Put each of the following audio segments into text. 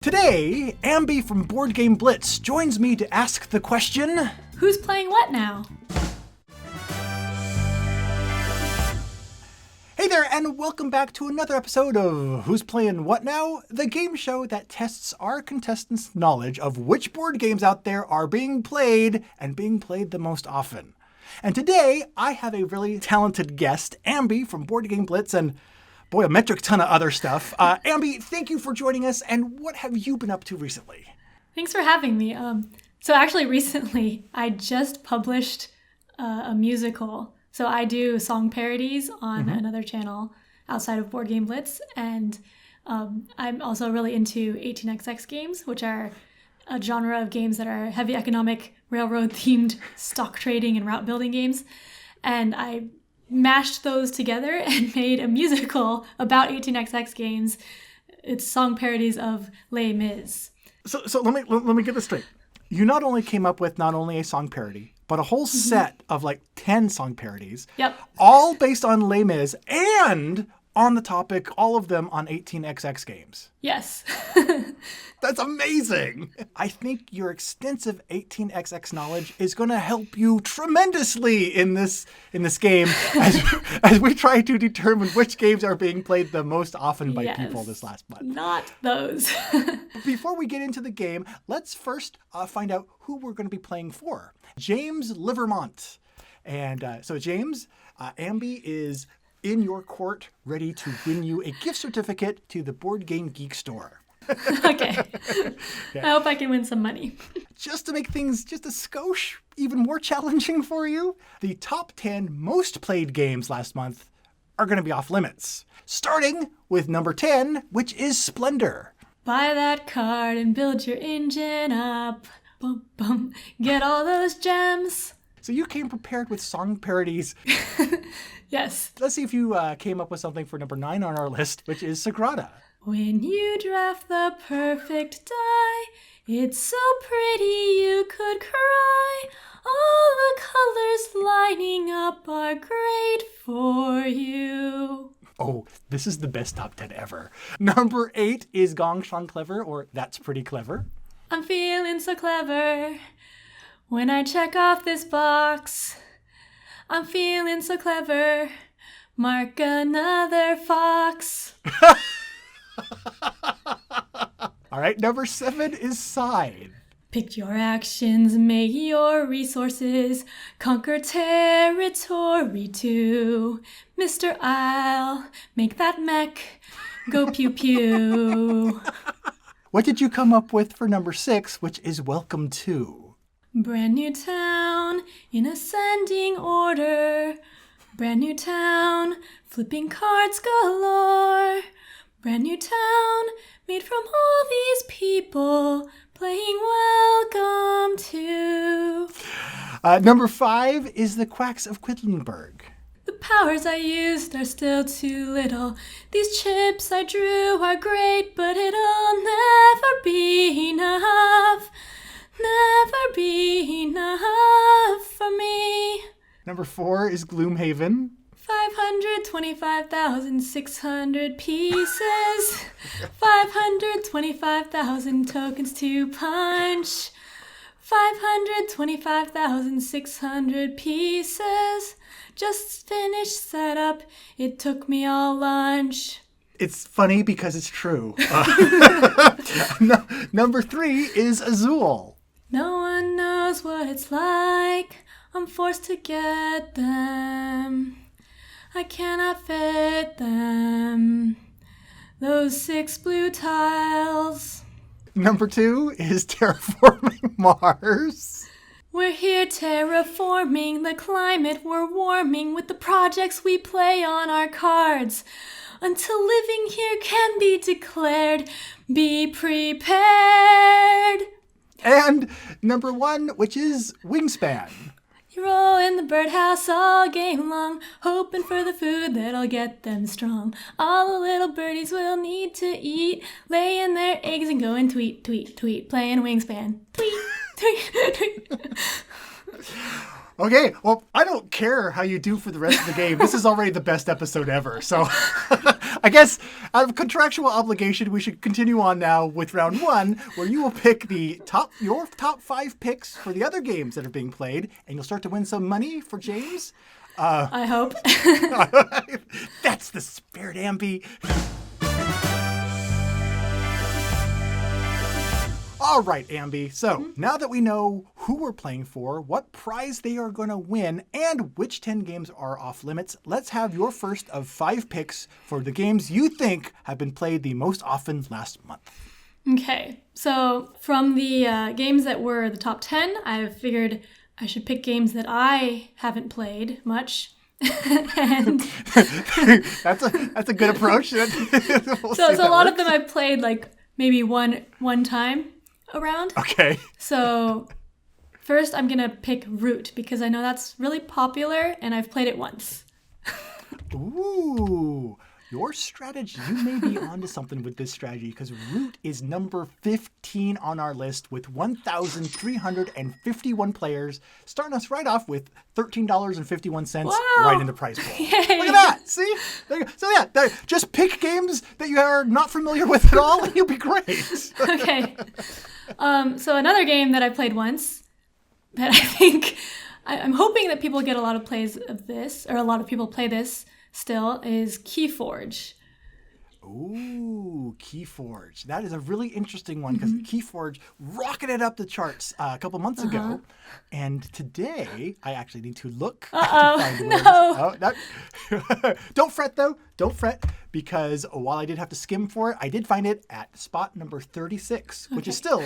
Today, Ambie from Board Game Blitz joins me to ask the question... Who's playing what now? Hey there, and welcome back to another episode of Who's Playing What Now? The game show that tests our contestants' knowledge of which board games out there are being played and being played the most often. And today, I have a really talented guest, Ambie from Board Game Blitz, and boy, a metric ton of other stuff. Ambie, thank you for joining us, and what have you been up to recently? Thanks for having me. So actually recently, I just published a musical. So I do song parodies on another channel outside of Board Game Blitz, and I'm also really into 18xx games, which are a genre of games that are heavy economic, railroad-themed stock trading and route building games. And I mashed those together and made a musical about 18xx games. It's song parodies of Les Mis. So let me get this straight. You not only came up with not only a song parody, but a whole set of like 10 song parodies. Yep. All based on Les Mis and on the topic, all of them on 18xx games. Yes. That's amazing. I think your extensive 18xx knowledge is going to help you tremendously in this game as we try to determine which games are being played the most often by people this last month. Not those. Before we get into the game, let's first find out who we're going to be playing for. James Livermont. And so James, Ambie is in your court, ready to win you a gift certificate to the BoardGameGeek store. Okay. I hope I can win some money. Just to make things just a skosh even more challenging for you, the top 10 most played games last month are going to be off limits. Starting with number 10, which is Splendor. Buy that card and build your engine up. Bum, bum. Get all those gems. So you came prepared with song parodies. Yes. Let's see if you came up with something for number 9 on our list, which is Sagrada. When you draft the perfect die, it's so pretty you could cry. All the colors lining up are great for you. Oh, this is the best top 10 ever. Number 8 is Gong Shang Clever, or That's Pretty Clever. I'm feeling so clever when I check off this box. I'm feeling so clever. Mark another fox. All right, number 7 is Side. Pick your actions, make your resources, conquer territory too. Mr. I'll make that mech go pew pew. What did you come up with for number 6, which is Welcome To? Brand new town in ascending order. Brand new town, flipping cards galore. Brand new town, made from all these people, playing Welcome To. Number 5 is The Quacks of Quedlinburg. The powers I used are still too little. These chips I drew are great, but it'll never be enough. Never be enough for me. Number 4 is Gloomhaven. 525,600 pieces. 525,000 tokens to punch. 525,600 pieces. Just finished setup. It took me all lunch. It's funny because it's true. Number 3 is Azul. No one knows what it's like. I'm forced to get them. I cannot fit them. Those 6 blue tiles. Number 2 is Terraforming Mars. We're here terraforming the climate. We're warming with the projects we play on our cards. Until living here can be declared, be prepared. And number 1, which is Wingspan. You roll in the birdhouse all game long, hoping for the food that'll get them strong. All the little birdies will need to eat, laying their eggs and going tweet, tweet, tweet, playing Wingspan. Tweet, tweet, tweet. Okay, well, I don't care how you do for the rest of the game. This is already the best episode ever. So I guess out of contractual obligation, we should continue on now with round 1, where you will pick your top 5 picks for the other games that are being played, and you'll start to win some money for James. I hope. That's the spirit, Ambie. All right, Ambie. So now that we know who we're playing for, what prize they are going to win, and which 10 games are off limits, let's have your first of 5 picks for the games you think have been played the most often last month. Okay, so from the games that were the top 10, I've figured I should pick games that I haven't played much. And that's a good approach. So a lot of them I've played like maybe one time around. Okay. So first I'm going to pick Root because I know that's really popular and I've played it once. Ooh, your strategy. You may be onto something with this strategy because Root is number 15 on our list with 1,351 players, starting us right off with $13.51 right in the prize pool. Yay. Look at that. See? There you go. So yeah, just pick games that you are not familiar with at all and you'll be great. Okay. So another game that I played once that I think I'm hoping that people get a lot of plays of this, or a lot of people play this still, is Keyforge. Ooh, Keyforge. That is a really interesting one because Keyforge rocketed up the charts a couple months ago. And today, I actually need to look to find words. No. Don't fret, though. Don't fret, because while I did have to skim for it, I did find it at spot number 36, which is still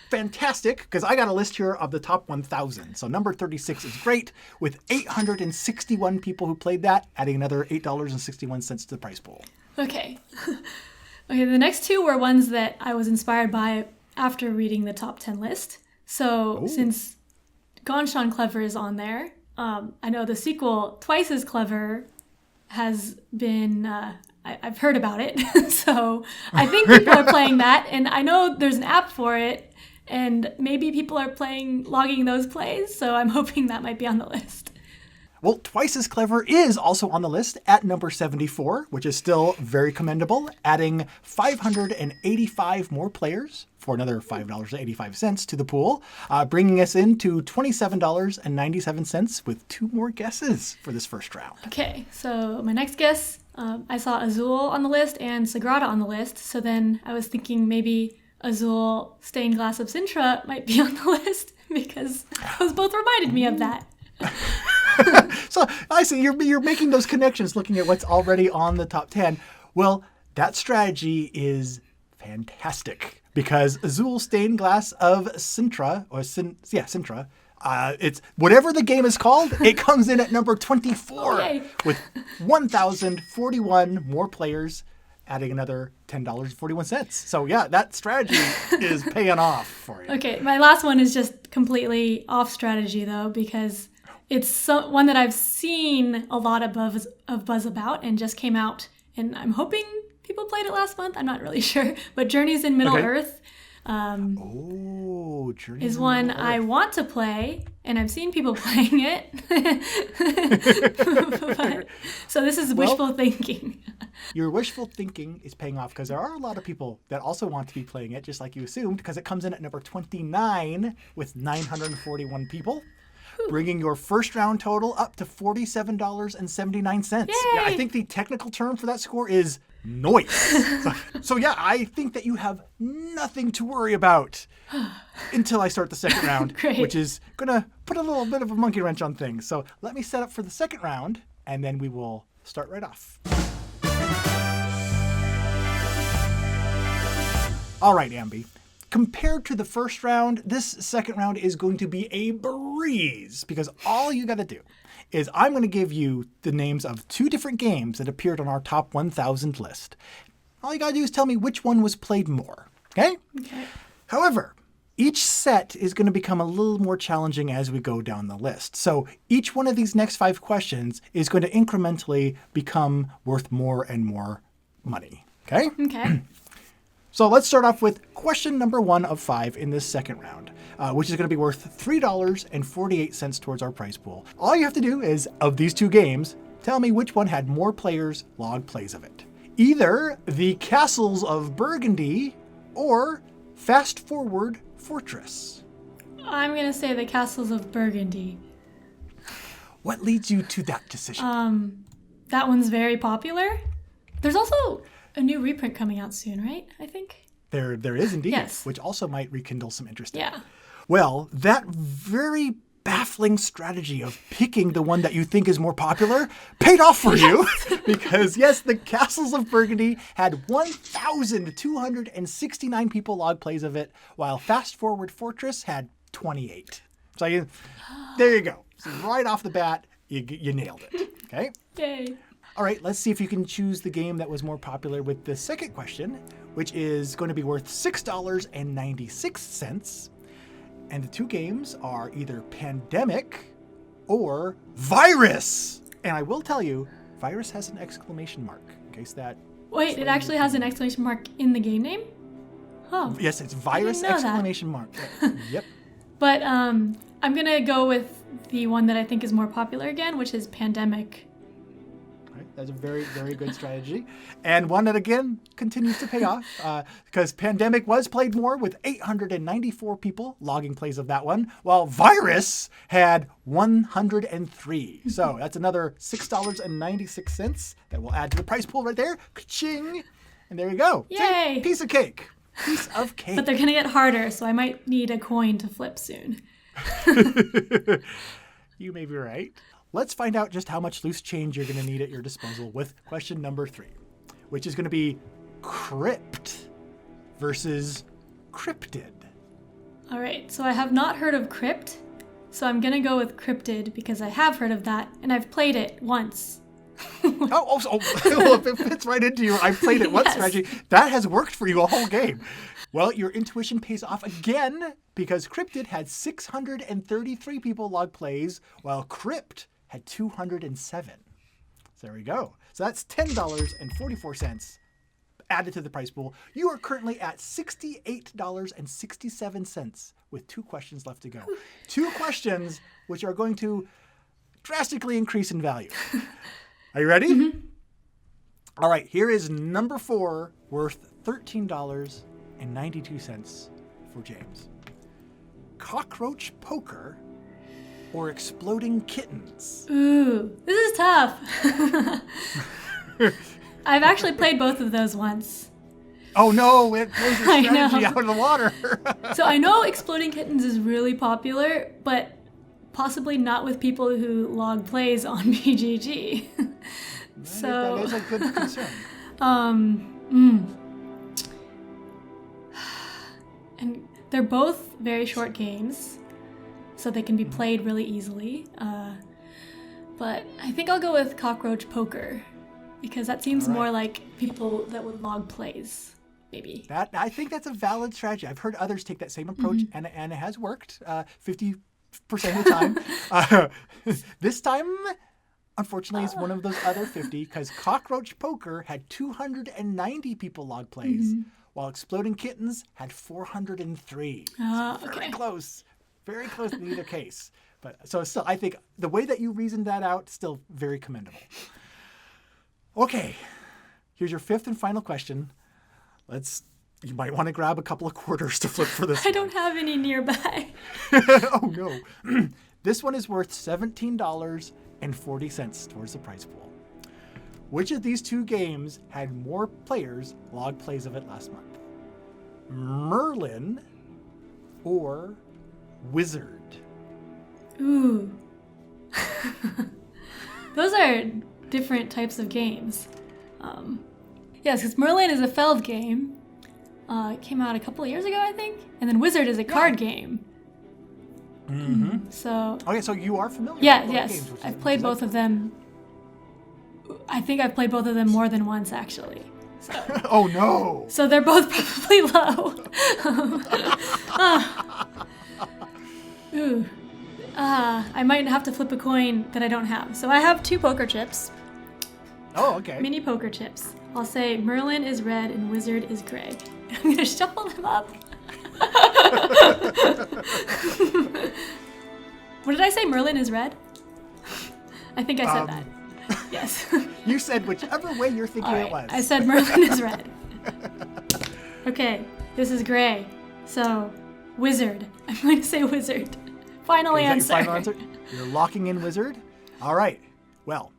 fantastic because I got a list here of the top 1,000. So number 36 is great with 861 people who played that, adding another $8.61 to the prize pool. Okay. Okay, the next 2 were ones that I was inspired by after reading the top 10 list. So since Gone Sean Clever is on there, I know the sequel, Twice as Clever, has been, I've heard about it. So I think people are playing that, and I know there's an app for it, and maybe people are logging those plays, so I'm hoping that might be on the list. Well, Twice as Clever is also on the list at number 74, which is still very commendable, adding 585 more players for another $5.85 to the pool, bringing us into $27.97 with 2 more guesses for this first round. Okay, so my next guess, I saw Azul on the list and Sagrada on the list, so then I was thinking maybe Azul Stained Glass of Sintra might be on the list because those both reminded me of that. So I see you're making those connections looking at what's already on the top 10. Well, that strategy is fantastic because Azul Stained Glass of Sintra, Sintra, it's whatever the game is called, it comes in at number 24 with 1,041 more players, adding another $10.41. So yeah, that strategy is paying off for you. Okay, my last one is just completely off strategy though, because it's one that I've seen a lot of buzz about and just came out, and I'm hoping people played it last month. I'm not really sure, but Journeys in Middle-earth is one I want to play, and I've seen people playing it. So this is wishful thinking. Your wishful thinking is paying off because there are a lot of people that also want to be playing it, just like you assumed, because it comes in at number 29 with 941 people. Bringing your first round total up to $47.79. Yeah, I think the technical term for that score is noise. So yeah, I think that you have nothing to worry about until I start the second round, which is going to put a little bit of a monkey wrench on things. So let me set up for the second round, and then we will start right off. All right, Ambie. Compared to the first round, this second round is going to be a breeze because all you got to do is I'm going to give you the names of 2 different games that appeared on our top 1,000 list. All you got to do is tell me which one was played more, okay? However, each set is going to become a little more challenging as we go down the list. So each one of these next 5 questions is going to incrementally become worth more and more money, okay? Okay. So let's start off with question number 1 of 5 in this second round, which is going to be worth $3.48 towards our prize pool. All you have to do is, of these two games, tell me which one had more players log plays of it. Either the Castles of Burgundy or Fast Forward Fortress. I'm going to say the Castles of Burgundy. What leads you to that decision? That one's very popular. There's also a new reprint coming out soon, right? I think. There is indeed, yes. Which also might rekindle some interest. Yeah. Well, that very baffling strategy of picking the one that you think is more popular paid off for you because, yes, the Castles of Burgundy had 1,269 people log plays of it, while Fast Forward Fortress had 28. So there you go. So right off the bat, you nailed it. Okay? Yay. All right, let's see if you can choose the game that was more popular with the second question, which is going to be worth $6.96. And the two games are either Pandemic or Virus. And I will tell you, Virus has an exclamation mark in case that... Wait, it actually has an exclamation mark in the game name? Oh. Yes, it's Virus exclamation mark. Yep. But I'm going to go with the one that I think is more popular again, which is Pandemic. That's a very, very good strategy. And one that, again, continues to pay off because Pandemic was played more with 894 people logging plays of that one, while Virus had 103. So that's another $6.96 that we'll add to the prize pool right there. Ka-ching! And there you go. Yay! See? Piece of cake. Piece of cake. But they're going to get harder, so I might need a coin to flip soon. You may be right. Let's find out just how much loose change you're going to need at your disposal with question number 3, which is going to be Crypt versus Cryptid. All right, so I have not heard of Crypt, so I'm going to go with Cryptid because I have heard of that, and I've played it once. Well, if it fits right into your I've played it once strategy, that has worked for you a whole game. Well, your intuition pays off again because Cryptid had 633 people log plays, while Crypt had 207. So there we go. So that's $10.44 added to the prize pool. You are currently at $68.67 with 2 questions left to go. 2 questions which are going to drastically increase in value. Are you ready? Mm-hmm. All right, here is number 4 worth $13.92 for James. Cockroach Poker or Exploding Kittens? Ooh, this is tough. I've actually played both of those once. Oh no, it blows your strategy out of the water. So I know Exploding Kittens is really popular, but possibly not with people who log plays on BGG. So that is a good concern. And they're both very short games, so they can be played really easily. But I think I'll go with Cockroach Poker because that seems more like people that would log plays, maybe. I think that's a valid strategy. I've heard others take that same approach, and it has worked 50% of the time. This time, unfortunately, it's one of those other 50 because Cockroach Poker had 290 people log plays, while Exploding Kittens had 403. So very close. Very close in either case. But so still, I think the way that you reasoned that out, still very commendable. Okay, here's your 5th and final question. You might want to grab a couple of quarters to flip for this. I don't have any nearby. Oh no. This one is worth $17.40 towards the prize pool. Which of these 2 games had more players log plays of it last month? Merlin or Wizard? Ooh. Those are different types of games. Yes, because Merlin is a Feld game. It came out a couple of years ago, I think. And then Wizard is a card game. So. Okay, so you are familiar with both games. I've played both of them. I think I've played both of them more than once, actually. So. Oh no! So they're both probably low. I might have to flip a coin that I don't have. So I have 2 poker chips. Oh, okay. Mini poker chips. I'll say Merlin is red and Wizard is gray. I'm going to shuffle them up. What did I say? Merlin is red? I think I said that. Yes. You said whichever way you're thinking All right. it was. I said Merlin is red. Okay, this is gray. So, wizard. I'm going to say wizard. Final Okay, answer. is that your final answer? You're locking in wizard? All right. Well,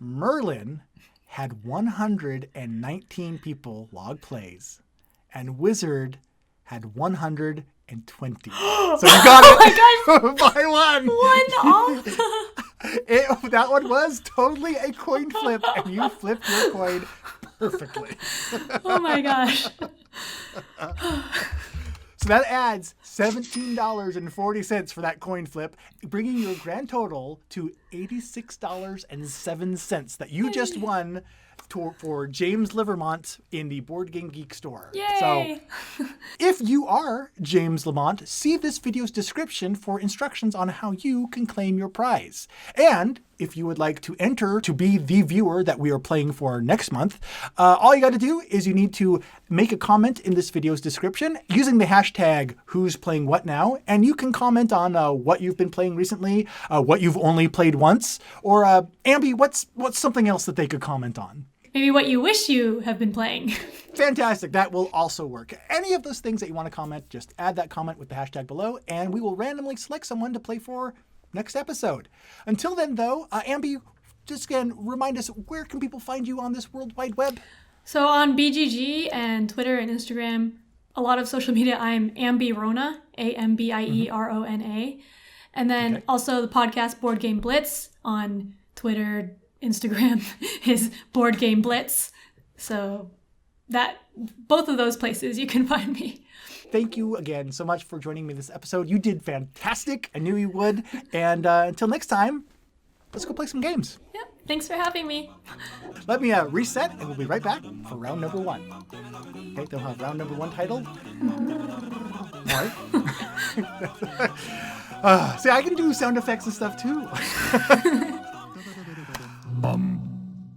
Merlin had 119 people log plays, and wizard had 120. So you got it by one. One off. That one was totally a coin flip, and you flipped your coin perfectly. Oh my gosh. So that adds $17.40 for that coin flip, bringing your grand total to $86.07 that you just won for James Livermont in the BoardGameGeek store. Yay! So if you are James Lamont, see this video's description for instructions on how you can claim your prize. And if you would like to enter to be the viewer that we are playing for next month, all you got to do is you need to make a comment in this video's description using the hashtag Who's Playing What Now, and you can comment on what you've been playing recently, what you've only played once, or Ambie, what's something else that they could comment on? Maybe what you wish you have been playing. Fantastic. That will also work. Any of those things that you want to comment, just add that comment with the hashtag below, and we will randomly select someone to play for next episode. Until then, though, Ambie, just again, remind us, where can people find you on this World Wide Web? So on BGG and Twitter and Instagram, a lot of social media, I'm Ambie Rona, AMBIERONA. And then also the podcast Board Game Blitz on Twitter, Instagram is Board Game Blitz. So that both of those places you can find me. Thank you again so much for joining me this episode. You did fantastic. I knew you would. And until next time, let's go play some games. Yep. Thanks for having me. Let me reset, and we'll be right back for round number one. Okay, they'll have round number one titled. All right. See, I can do sound effects and stuff too.